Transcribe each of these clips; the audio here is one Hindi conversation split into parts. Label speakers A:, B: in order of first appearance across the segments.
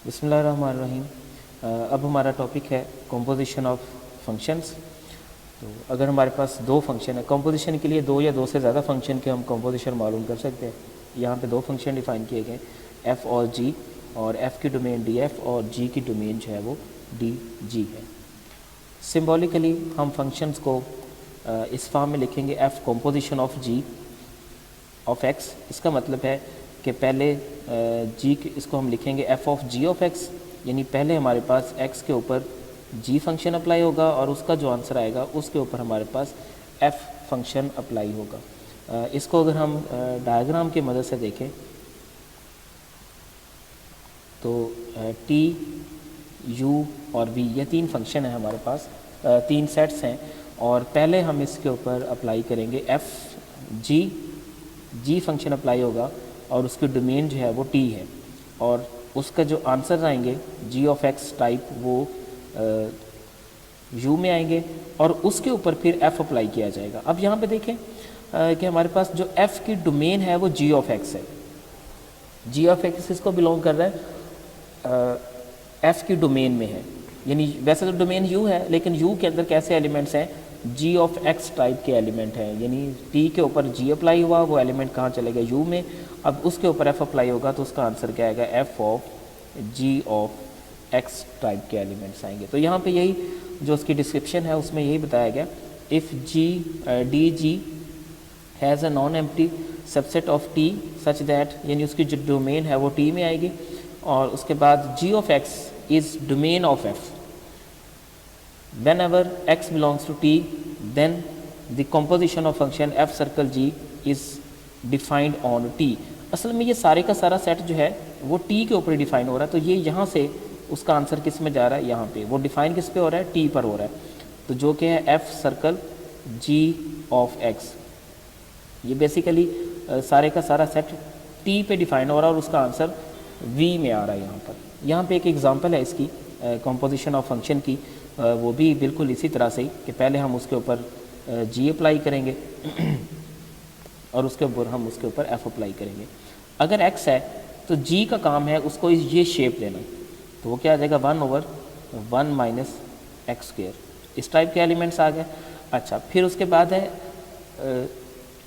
A: बिस्मिल्लाहिर्रहमानिर्रहीम। अब हमारा टॉपिक है कंपोजिशन ऑफ फंक्शंस। तो अगर हमारे पास दो फंक्शन है, कंपोजिशन के लिए दो या दो से ज़्यादा फंक्शन के हम कंपोजिशन मालूम कर सकते हैं। यहाँ पे दो फंक्शन डिफाइन किए गए, एफ़ और जी, और एफ़ की डोमेन डी एफ़ और जी की डोमेन जो है वो डी जी है। सिम्बॉलिकली हम फंक्शंस को इस फॉर्म में लिखेंगे, f composition of g of x. इसका मतलब है कि पहले जी इसको हम लिखेंगे f of g of x, यानी पहले हमारे पास एक्स के ऊपर जी फंक्शन अप्लाई होगा और उसका जो आंसर आएगा उसके ऊपर हमारे पास एफ़ फंक्शन अप्लाई होगा। इसको अगर हम डायग्राम की मदद से देखें तो टी, यू और वी ये तीन फंक्शन है हमारे पास, तीन सेट्स हैं, और पहले हम इसके ऊपर अप्लाई करेंगे एफ़ जी। जी फंक्शन अप्लाई होगा और उसकी डोमेन जो है वो टी है, और उसका जो आंसर आएंगे जी ऑफ एक्स टाइप वो यू में आएंगे, और उसके ऊपर फिर एफ़ अप्लाई किया जाएगा। अब यहाँ पे देखें कि हमारे पास जो एफ़ की डोमेन है वो जी ऑफ एक्स है। जी ऑफ एक्स इसको बिलोंग कर रहा है एफ़ की डोमेन में है, यानी वैसे तो डोमेन यू है, लेकिन यू के अंदर कैसे एलिमेंट्स हैं, जी ऑफ एक्स टाइप के एलिमेंट हैं, यानी टी के ऊपर जी अप्लाई हुआ, वो एलिमेंट कहाँ चलेगा, यू में। अब उसके ऊपर एफ़ अप्लाई होगा तो उसका आंसर क्या आएगा, f of g of x type के एलिमेंट्स आएंगे। तो यहाँ पे यही जो उसकी डिस्क्रिप्शन है उसमें यही बताया गया, if G D G has a non empty subset of T such that, यानी उसकी जो डोमेन है वो टी में आएगी, और उसके बाद g of x is domain of f. whenever x belongs to t, then the composition of function f circle g is defined on t। असल में ये सारे का सारा सेट जो है वो t के ऊपर डिफाइन हो रहा है, तो ये यहाँ से उसका आंसर किस में जा रहा है, यहाँ पे वो डिफाइन किस पे हो रहा है, t पर हो रहा है। तो जो कि है f circle g of x, ये बेसिकली सारे का सारा सेट t पे डिफाइन हो रहा है और उसका आंसर v में आ रहा है यहाँ पर। यहाँ पे एक एग्जांपल है इसकी कंपोजिशन ऑफ फंक्शन की, वो भी बिल्कुल इसी तरह से ही कि पहले हम उसके ऊपर जी अप्लाई करेंगे और उसके ऊपर हम उसके ऊपर एफ़ अप्लाई करेंगे। अगर एक्स है तो जी का काम है उसको ये शेप देना, तो वो क्या आ जाएगा, 1/1 माइनस एक्स स्क्वायर। इस टाइप के एलिमेंट्स आ गए। अच्छा, फिर उसके बाद है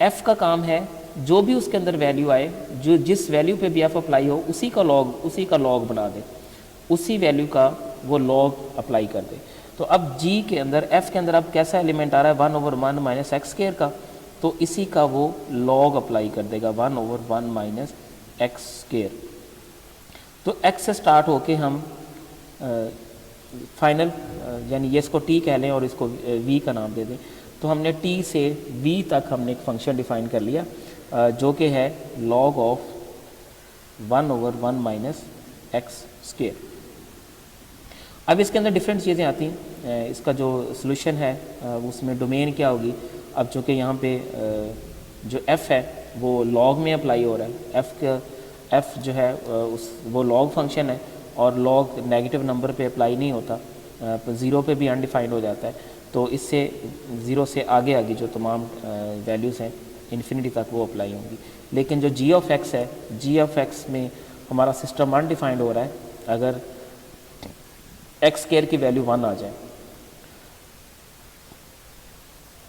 A: एफ़ का काम है जो भी उसके अंदर वैल्यू आए, जो जिस वैल्यू पे भी एफ़ अप्लाई हो उसी का लॉग बना दे, उसी वैल्यू का वो लॉग अप्लाई कर दे। तो अब जी के अंदर एफ़ के अंदर अब कैसा एलिमेंट आ रहा है, 1/1 माइनस एक्स स्क्वायर का, तो इसी का वो लॉग अप्लाई कर देगा, 1/1 माइनस एक्स स्क्वायर। तो एक्स से स्टार्ट होके हम फाइनल यानी ये इसको टी कह लें और इसको वी का नाम दे दें, तो हमने टी से वी तक हमने एक फंक्शन डिफाइन कर लिया जो कि है log of 1/1 minus x square. अब इसके अंदर डिफरेंट चीज़ें आती हैं। इसका जो सोल्यूशन है उसमें डोमेन क्या होगी, अब जो कि यहाँ पे जो एफ़ है वो लॉग में अप्लाई हो रहा है, एफ़ जो है वो लॉग फंक्शन है और लॉग नेगेटिव नंबर पे अप्लाई नहीं होता, ज़ीरो पे भी अनडिफाइंड हो जाता है, तो इससे ज़ीरो से आगे जो तमाम वैल्यूज़ हैं इन्फिनिटी तक वो अप्लाई होंगी। लेकिन जो जी ऑफ एक्स है, जी ऑफ एक्स में हमारा सिस्टम अनडिफाइंड हो रहा है। अगर एक्स स्क्वायर की वैल्यू 1 आ जाए,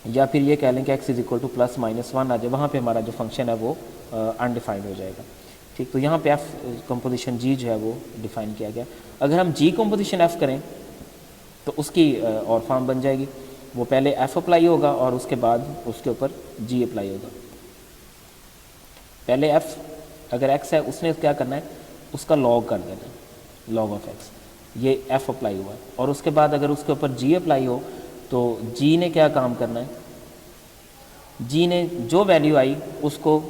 A: या फिर ये कह लें कि x is equal two plus minus 1 आ जाए, वहाँ पे हमारा जो फंक्शन है वो अनडिफाइंड हो जाएगा। ठीक, तो यहाँ पे f कंपोजिशन g जो है वो डिफाइन किया गया। अगर हम g कंपोजिशन f करें तो उसकी और फॉर्म बन जाएगी, वो पहले f अप्लाई होगा और उसके बाद उसके ऊपर g अप्लाई होगा। पहले f अगर x है उसने क्या करना है, उसका लॉग कर देना, लॉग ऑफ x, ये f अप्लाई हुआ है, और उसके बाद अगर उसके ऊपर g अप्लाई हो तो g ने क्या काम करना है, g ने जो वैल्यू आई उसको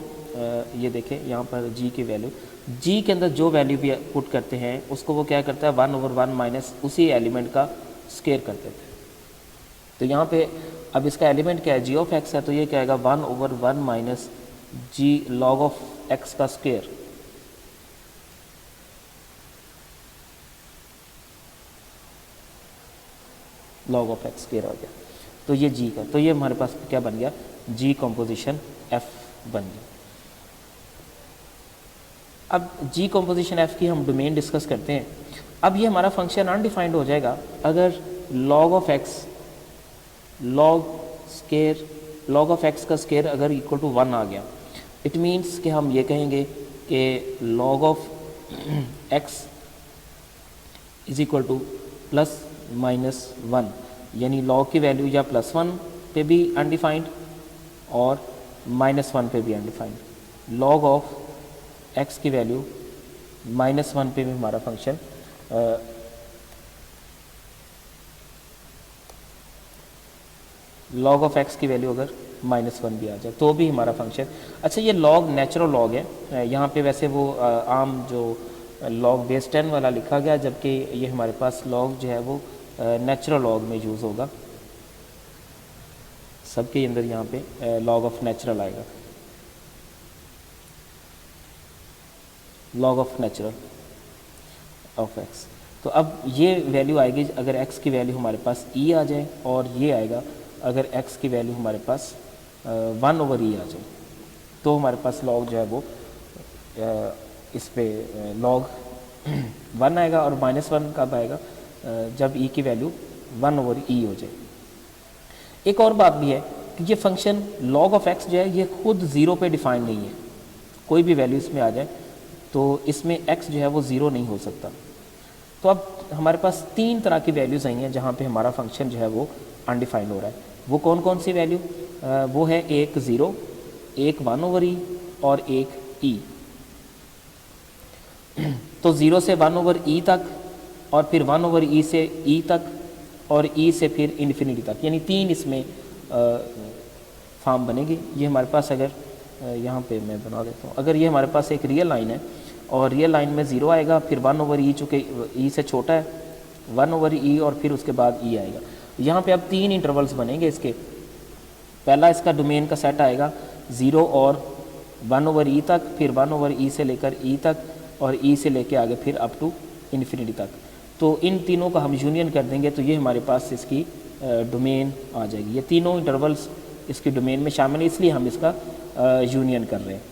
A: ये देखें यहाँ पर g की वैल्यू, g के अंदर जो वैल्यू भी पुट करते हैं उसको वो क्या करता है, 1/1 माइनस उसी एलिमेंट का स्क्वायर कर देते हैं। तो यहाँ पे अब इसका एलिमेंट क्या है, g ऑफ x है, तो ये क्या आएगा, 1/1 minus g log of x का square. Log of x square हो गया, तो ये जी का, तो ये हमारे पास क्या बन गया, जी कंपोजिशन एफ बन गया। अब जी कंपोजिशन एफ की हम डोमेन डिस्कस करते हैं। अब ये हमारा फंक्शन अनडिफाइंड हो जाएगा अगर log of x log of x का स्केयर अगर इक्वल टू 1 आ गया। इट मीन्स कि हम ये कहेंगे कि log of x is equal two plus minus 1, यानी log की वैल्यू या +1 पे भी अनडिफाइंड और -1 पे भी अनडिफाइंड। log ऑफ एक्स की वैल्यू -1 पे भी हमारा फंक्शन log ऑफ एक्स की वैल्यू अगर -1 भी आ जाए तो भी हमारा फंक्शन। अच्छा, ये log नेचुरल log है, यहाँ पे वैसे वो आम जो log बेस 10 वाला लिखा गया, जबकि ये हमारे पास log जो है वो नेचुरल log में यूज़ होगा। सबके अंदर यहाँ पे log ऑफ नेचुरल आएगा, log of natural of x. तो अब ये वैल्यू आएगी अगर x की वैल्यू हमारे पास e आ जाए, और ये आएगा अगर x की वैल्यू हमारे पास 1/e आ जाए, तो हमारे पास log जो है वो इस पे log 1 आएगा, और -1 कब आएगा जब e की वैल्यू 1/e हो जाए। एक और बात भी है कि ये फंक्शन log ऑफ x जो है ये खुद 0 पे डिफाइन नहीं है। कोई भी वैल्यू इसमें आ जाए तो इसमें x जो है वो 0 नहीं हो सकता। तो अब हमारे पास 3 तरह की वैल्यूज़ आई हैं जहाँ पे हमारा फंक्शन जो है वो अनडिफाइंड हो रहा है। वो कौन कौन सी वैल्यू? वो है एक 0, एक 1/e और एक e। तो 0 से 1/e तक, और फिर 1/e से e तक, और e से फिर इन्फिनिटी तक, यानी 3 इसमें फॉर्म बनेगी। ये हमारे पास अगर यहाँ पे मैं बना देता हूँ, अगर ये हमारे पास एक रियल लाइन है और रियल लाइन में 0 आएगा, फिर 1/e, चूँकि e से छोटा है 1/e, और फिर उसके बाद e आएगा। यहाँ पे अब 3 इंटरवल्स बनेंगे इसके। पहला इसका डोमेन का सेट आएगा 0 और 1/e तक, फिर 1/e से लेकर e तक, और e से लेके आगे फिर अप टू इन्फिनिटी तक। तो इन तीनों का हम यूनियन कर देंगे तो ये हमारे पास इसकी डोमेन आ जाएगी। ये तीनों इंटरवल्स इसकी डोमेन में शामिल है, इसलिए हम इसका यूनियन कर रहे हैं।